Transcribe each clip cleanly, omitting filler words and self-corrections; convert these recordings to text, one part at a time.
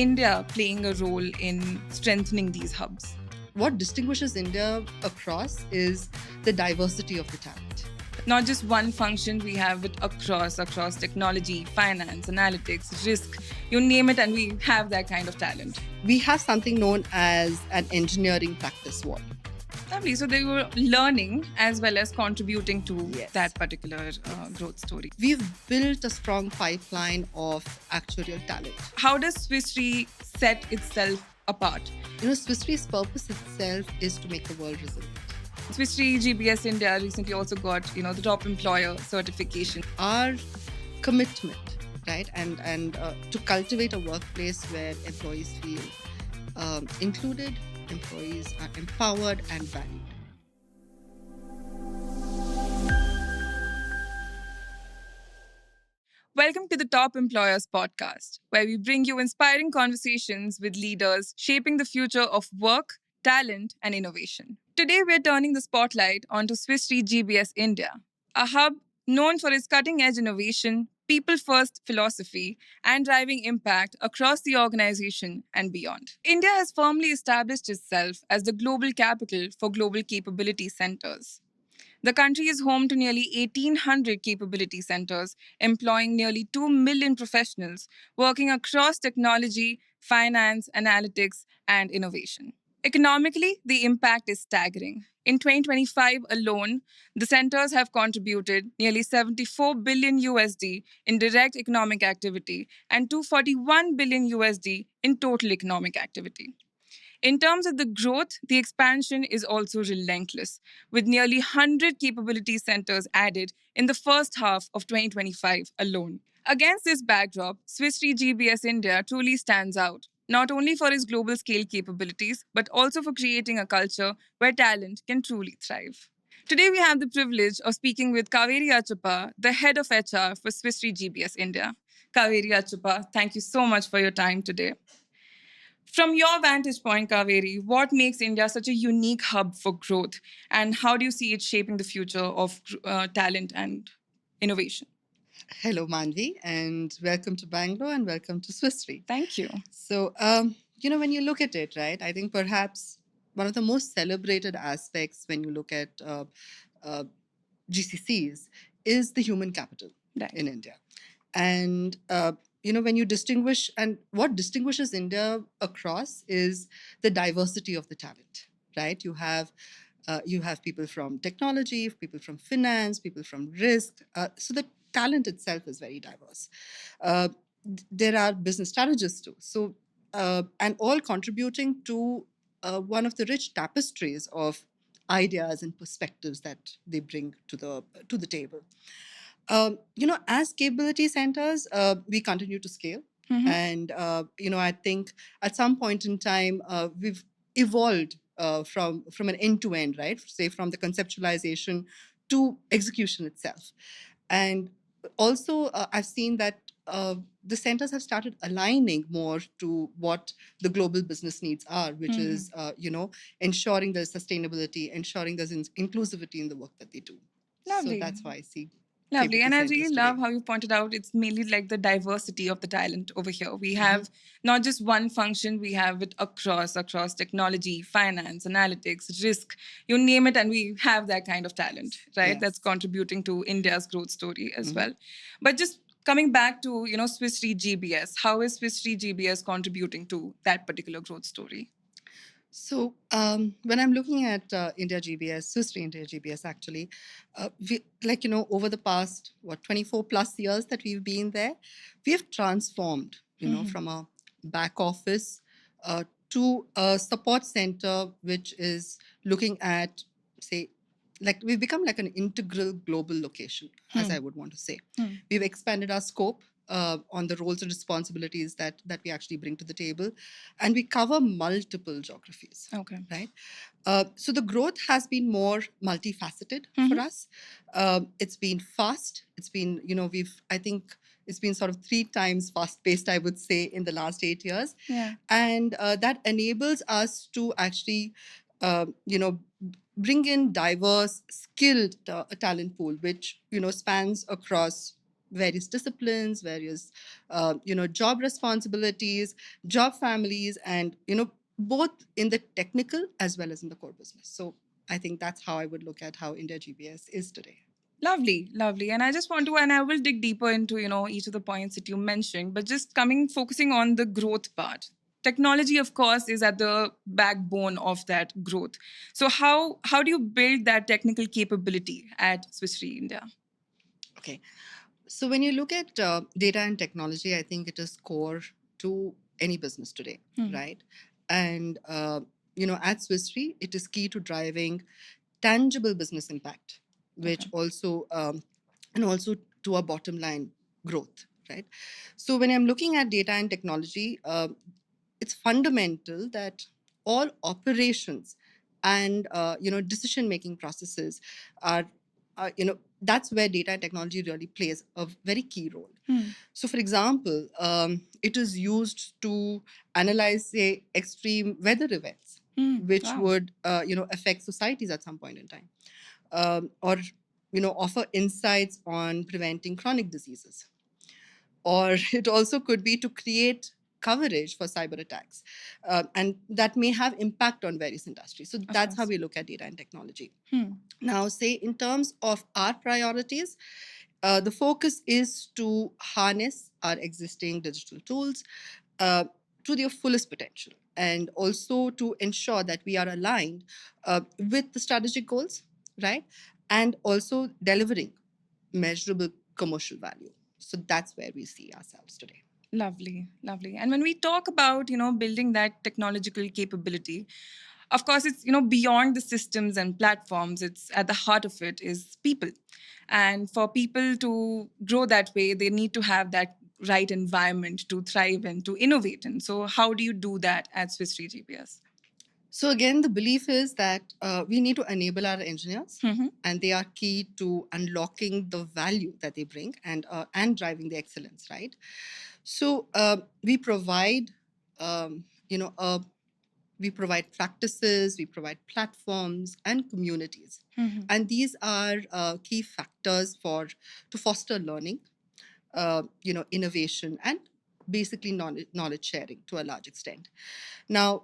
India playing a role in strengthening these hubs? What distinguishes India across is the diversity of the talent. Not just one function, we have it across technology, finance, analytics, risk, you name it, and we have that kind of talent. We have something known as an engineering practice wall. Lovely. So they were learning as well as contributing to Yes. that particular growth story. We've built a strong pipeline of actuarial talent. How does Swiss Re set itself apart? Swiss Re's purpose itself is to make the world resilient. Swiss Re GBS India recently also got, the top employer certification. Our commitment, right, and to cultivate a workplace where employees feel included, employees are empowered and valued. Welcome to the Top Employers podcast, where we bring you inspiring conversations with leaders shaping the future of work, talent, and innovation. Today, we're turning the spotlight onto Swiss Re GBS India, a hub known for its cutting-edge innovation, people-first philosophy, and driving impact across the organization and beyond. India has firmly established itself as the global capital for global capability centers. The country is home to nearly 1,800 capability centers, employing nearly 2 million professionals working across technology, finance, analytics, and innovation. Economically, the impact is staggering. In 2025 alone, the centers have contributed nearly 74 billion USD in direct economic activity and 241 billion USD in total economic activity. In terms of the growth, the expansion is also relentless, with nearly 100 capability centers added in the first half of 2025 alone. Against this backdrop, Swiss Re GBS India truly stands out, not only for its global scale capabilities, but also for creating a culture where talent can truly thrive. Today, we have the privilege of speaking with Kaveri Achappa, the head of HR for Swiss Re GBS India. Kaveri Achappa, thank you so much for your time today. From your vantage point, Kaveri, what makes India such a unique hub for growth, and how do you see it shaping the future of talent and innovation? Hello, Manvi, and welcome to Bangalore and welcome to Swiss Re. Thank you. So, when you look at it, right, I think perhaps one of the most celebrated aspects when you look at GCCs is the human capital in India. And, when you distinguish, and what distinguishes India across is the diversity of the talent, right? You have people from technology, people from finance, people from risk. So the talent itself is very diverse. There are business strategists too. So, and all contributing to one of the rich tapestries of ideas and perspectives that they bring to the table. As capability centers, we continue to scale. Mhm. And, I think at some point in time, we've evolved from an end to end, right? Say from the conceptualization to execution itself. And also, I've seen that the centers have started aligning more to what the global business needs are, which is, ensuring there's sustainability, ensuring there's inclusivity in the work that they do. Lovely. So that's why I see. Lovely. And I capability really centers love today. how you pointed out it's mainly like the diversity of the talent over here. We have not just one function, we have it across technology, finance, analytics, risk, you name it, and we have that kind of talent, right? Yes. That's contributing to India's growth story as well. But just coming back to, Swiss Re GBS, how is Swiss Re GBS contributing to that particular growth story? So when I'm looking at India GBS, Swiss Re India GBS, actually, over the past 24 plus years that we've been there, we have transformed, from a back office to a support center, which is looking at, say, like we've become like an integral global location, as I would want to say. We've expanded our scope on the roles and responsibilities that we actually bring to the table, and we cover multiple geographies. Okay. Right. So the growth has been more multifaceted for us. It's been fast. It's been, I think it's been sort of 3 times fast paced, I would say, in the last 8 years. Yeah. And that enables us to actually, bring in diverse, skilled talent pool, which, spans across various disciplines, various job responsibilities, job families, and both in the technical as well as in the core business. So I think that's how I would look at how India GBS is today. Lovely, lovely. And I just want to, and I will dig deeper into, each of the points that you mentioned, but just focusing on the growth part. Technology, of course, is at the backbone of that growth. So how do you build that technical capability at Swiss Re India? Okay. So when you look at data and technology, I think it is core to any business today, right? And at Swiss Re, it is key to driving tangible business impact, which also and also to our bottom line growth, right? So when I'm looking at data and technology, it's fundamental that all operations and decision making processes are that's where data and technology really plays a very key role. So for example, it is used to analyze, say, extreme weather events, which would affect societies at some point in time, or offer insights on preventing chronic diseases. Or it also could be to create coverage for cyber attacks, and that may have impact on various industries. So that's how we look at data and technology. Now, say in terms of our priorities, the focus is to harness our existing digital tools to their fullest potential, and also to ensure that we are aligned with the strategic goals, right? And also delivering measurable commercial value. So that's where we see ourselves today. Lovely, lovely. And when we talk about, building that technological capability, of course, it's, beyond the systems and platforms. It's at the heart of it is people. And for people to grow that way, they need to have that right environment to thrive and to innovate in. So how do you do that at Swiss Re GBS? So again, the belief is that we need to enable our engineers, and they are key to unlocking the value that they bring and driving the excellence, right? So we provide, we provide practices, we provide platforms and communities, and these are key factors to foster learning, innovation, and basically knowledge sharing to a large extent. Now,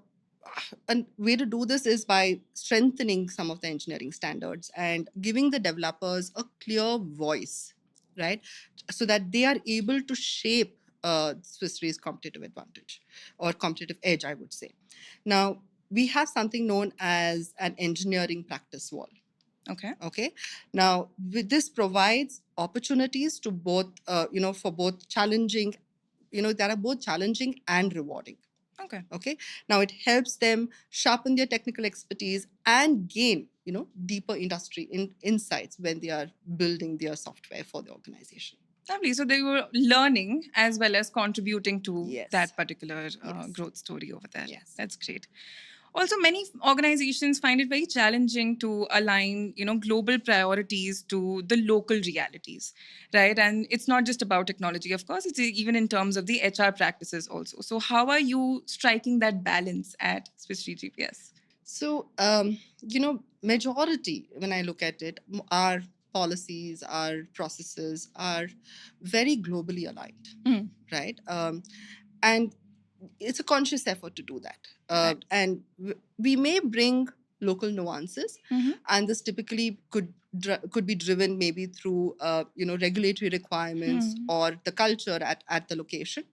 a way to do this is by strengthening some of the engineering standards and giving the developers a clear voice, right? So that they are able to shape Swiss Re's competitive advantage or competitive edge, I would say. Now, we have something known as an engineering practice wall. Okay. Now, this provides opportunities to both, for both challenging, that are both challenging and rewarding. Okay. Now it helps them sharpen their technical expertise and gain, deeper industry insights when they are building their software for the organization. Lovely. So they were learning as well as contributing to that particular growth story over there. Yes. That's great. Also, many organizations find it very challenging to align, global priorities to the local realities, right? And it's not just about technology, of course, it's even in terms of the HR practices also. So how are you striking that balance at Swiss Re GBS? So, majority, when I look at it, our policies, our processes are very globally aligned, right? And it's a conscious effort to do that. Right. And we may bring local nuances, and this typically could be driven maybe through regulatory requirements or the culture at the location.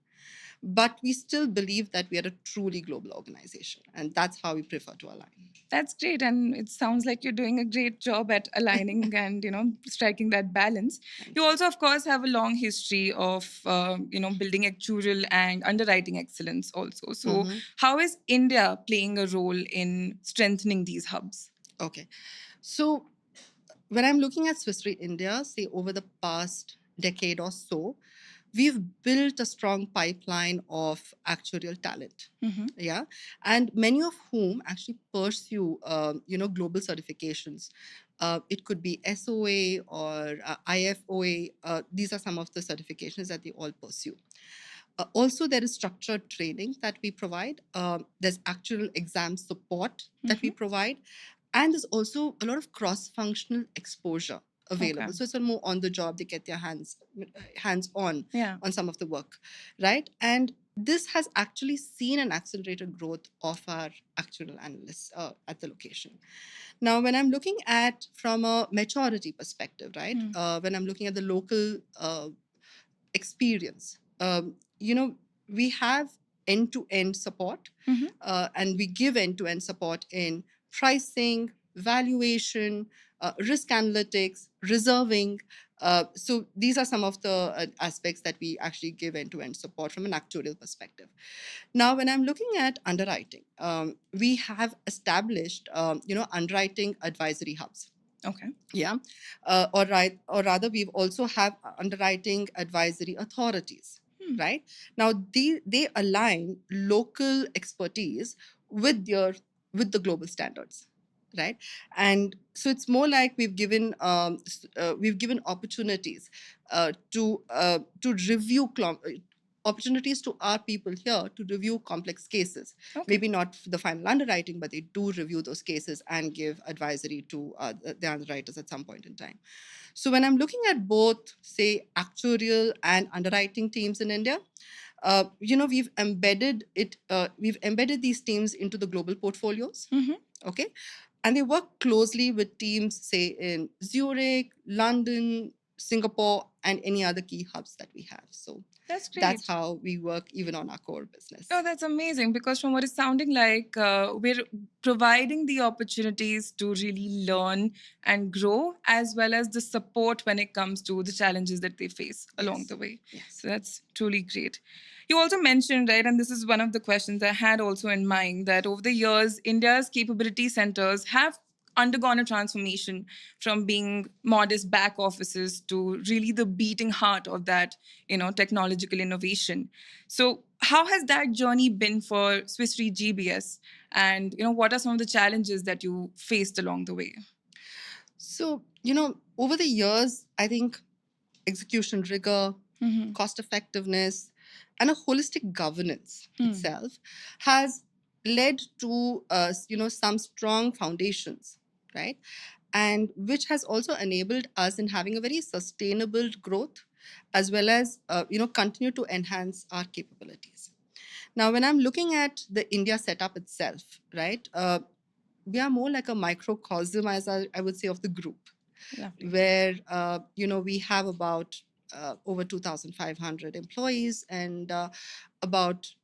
But we still believe that we are a truly global organization, and that's how we prefer to align. That's great, and it sounds like you're doing a great job at aligning and striking that balance. You also, of course, have a long history of building actuarial and underwriting excellence also. So, how is India playing a role in strengthening these hubs? Okay, so when I'm looking at Swiss Re India, say over the past decade or so, we've built a strong pipeline of actuarial talent. Yeah, and many of whom actually pursue global certifications. It could be SOA or IFOA. These are some of the certifications that they all pursue. Also, there is structured training that we provide. There's actual exam support that we provide. And there's also a lot of cross-functional exposure available. Okay. So it's a more on the job. They get their hands on Yeah. on some of the work, right? And this has actually seen an accelerated growth of our actuarial analysts at the location. Now, when I'm looking at from a maturity perspective, right? When I'm looking at the local experience, we have end-to-end support, and we give end-to-end support in pricing, valuation, risk analytics, reserving. So these are some of the aspects that we actually give end-to-end support from an actuarial perspective. Now, when I'm looking at underwriting, we have established, underwriting advisory hubs. Okay. Yeah, or rather, we've also have underwriting advisory authorities. Right now, they align local expertise with the global standards. Right, and so it's more like we've given opportunities to review opportunities to our people here to review complex cases. Okay. Maybe not the final underwriting, but they do review those cases and give advisory to the underwriters at some point in time. So when I'm looking at both, say, actuarial and underwriting teams in India, we've embedded these teams into the global portfolios. Okay, and they work closely with teams, say, in Zurich, London, Singapore, and any other key hubs that we have. So That's great. that's how we work even on our core business. Oh, that's amazing, because from what it's sounding like, we're providing the opportunities to really learn and grow, as well as the support when it comes to the challenges that they face along Yes. the way. Yes. So that's truly great. You also mentioned, right, and this is one of the questions I had also in mind, that over the years, India's capability centers have undergone a transformation from being modest back offices to really the beating heart of that, technological innovation. So how has that journey been for Swiss Re GBS? And, what are some of the challenges that you faced along the way? So, over the years, I think execution rigor, cost effectiveness, and a holistic governance itself has led to some strong foundations, right? And which has also enabled us in having a very sustainable growth, as well as continue to enhance our capabilities. Now, when I'm looking at the India setup itself, right, we are more like a microcosm, as I would say, of the group. Lovely. Where we have about over 2,500 employees and about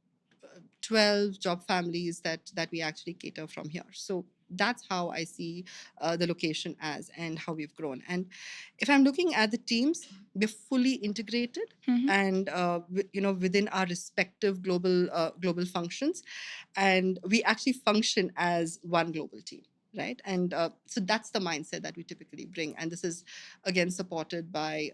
12 job families that we actually cater from here. So that's how I see the location as and how we've grown. And if I'm looking at the teams, we're fully integrated and within our respective global functions, and we actually function as one global team. Right. And so that's the mindset that we typically bring. And this is, again, supported by,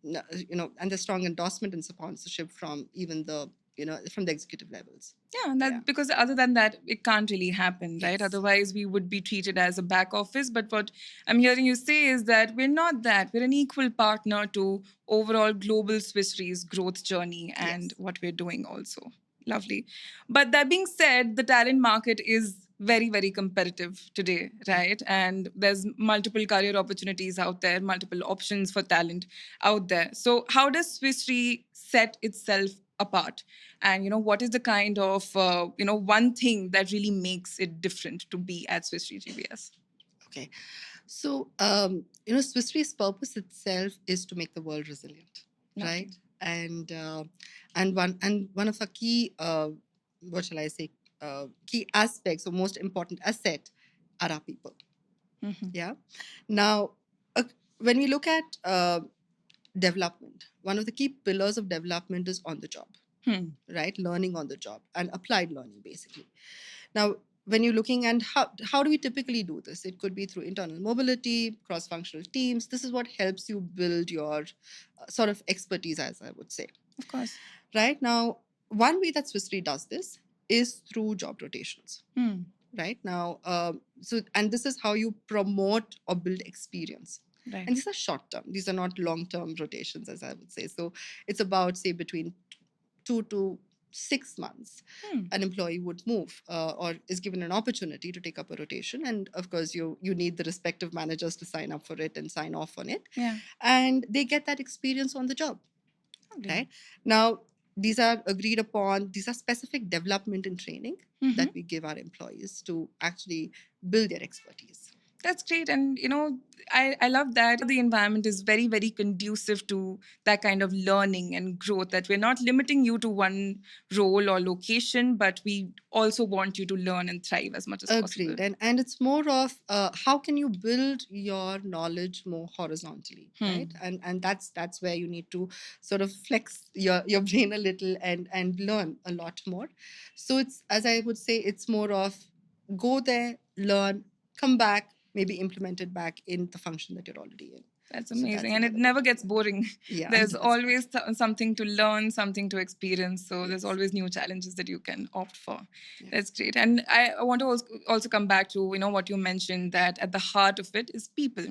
and the strong endorsement and sponsorship from even from the executive levels. Yeah, because other than that, it can't really happen, right? Yes. Otherwise, we would be treated as a back office. But what I'm hearing you say is that we're not that. We're an equal partner to overall global Swiss Re's growth journey and what we're doing also. Lovely. But that being said, the talent market is very, very competitive today, right? And there's multiple career opportunities out there, multiple options for talent out there. So how does Swiss Re set itself apart? And what is the kind of one thing that really makes it different to be at Swiss Re GBS? Okay, so Swiss Re's purpose itself is to make the world resilient, right? And one of the key what shall I say key aspects or most important asset are our people. Yeah. Now, when we look at development, one of the key pillars of development is on the job. Right? Learning on the job and applied learning, basically. Now, when you're looking at how do we typically do this? It could be through internal mobility, cross-functional teams. This is what helps you build your sort of expertise, as I would say. Of course. Right? Now, one way that Swiss Re does this is through job rotations. Right? Now, and this is how you promote or build experience. Right. And these are short-term. These are not long-term rotations, as I would say. So it's about, say, between 2 to 6 months, Hmm. an employee would move or is given an opportunity to take up a rotation. And of course, you need the respective managers to sign up for it and sign off on it. Yeah. And they get that experience on the job. Okay. Right? Now, these are agreed upon, these are specific development and training that we give our employees to actually build their expertise. That's great. And, I love that the environment is very, very conducive to that kind of learning and growth, that we're not limiting you to one role or location, but we also want you to learn and thrive as much as possible. Agreed. And it's more of how can you build your knowledge more horizontally, right? And that's where you need to sort of flex your brain a little and learn a lot more. So it's, as I would say, it's more of go there, learn, come back, maybe implement it back in the function that you're already in. That's So amazing. that's And it another way never to gets do it. boring. Yeah, There's that's always something to learn, something to experience. So there's Yes. always new challenges that you can opt for. Yeah. That's great. And I want to also come back to, what you mentioned, that at the heart of it is people.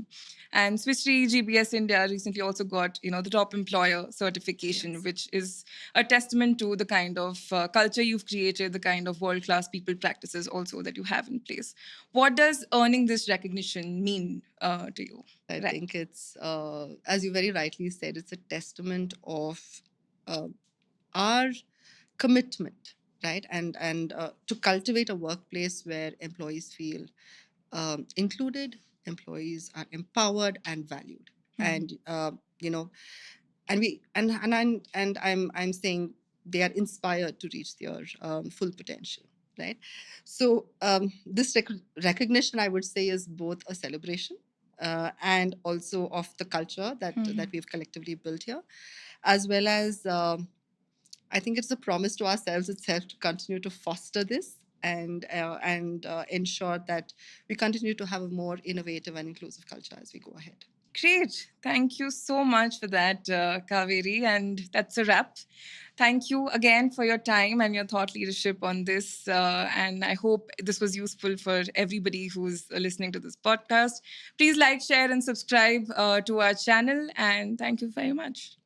And Swiss Re GBS India recently also got, the top employer certification, Yes. which is a testament to the kind of culture you've created, the kind of world-class people practices also that you have in place. What does earning this recognition mean to you? I Right. think it's, as you very rightly said, it's a testament of our commitment, right? And to cultivate a workplace where employees feel included, employees are empowered and valued, and and we and I'm saying they are inspired to reach their full potential, right? So this recognition, I would say, is both a celebration and also of the culture that we've collectively built here, as well as I think it's a promise to ourselves itself to continue to foster this and ensure that we continue to have a more innovative and inclusive culture as we go ahead. Great. Thank you so much for that, Kaveri. And that's a wrap. Thank you again for your time and your thought leadership on this. And I hope this was useful for everybody who's listening to this podcast. Please like, share, and subscribe to our channel. And thank you very much.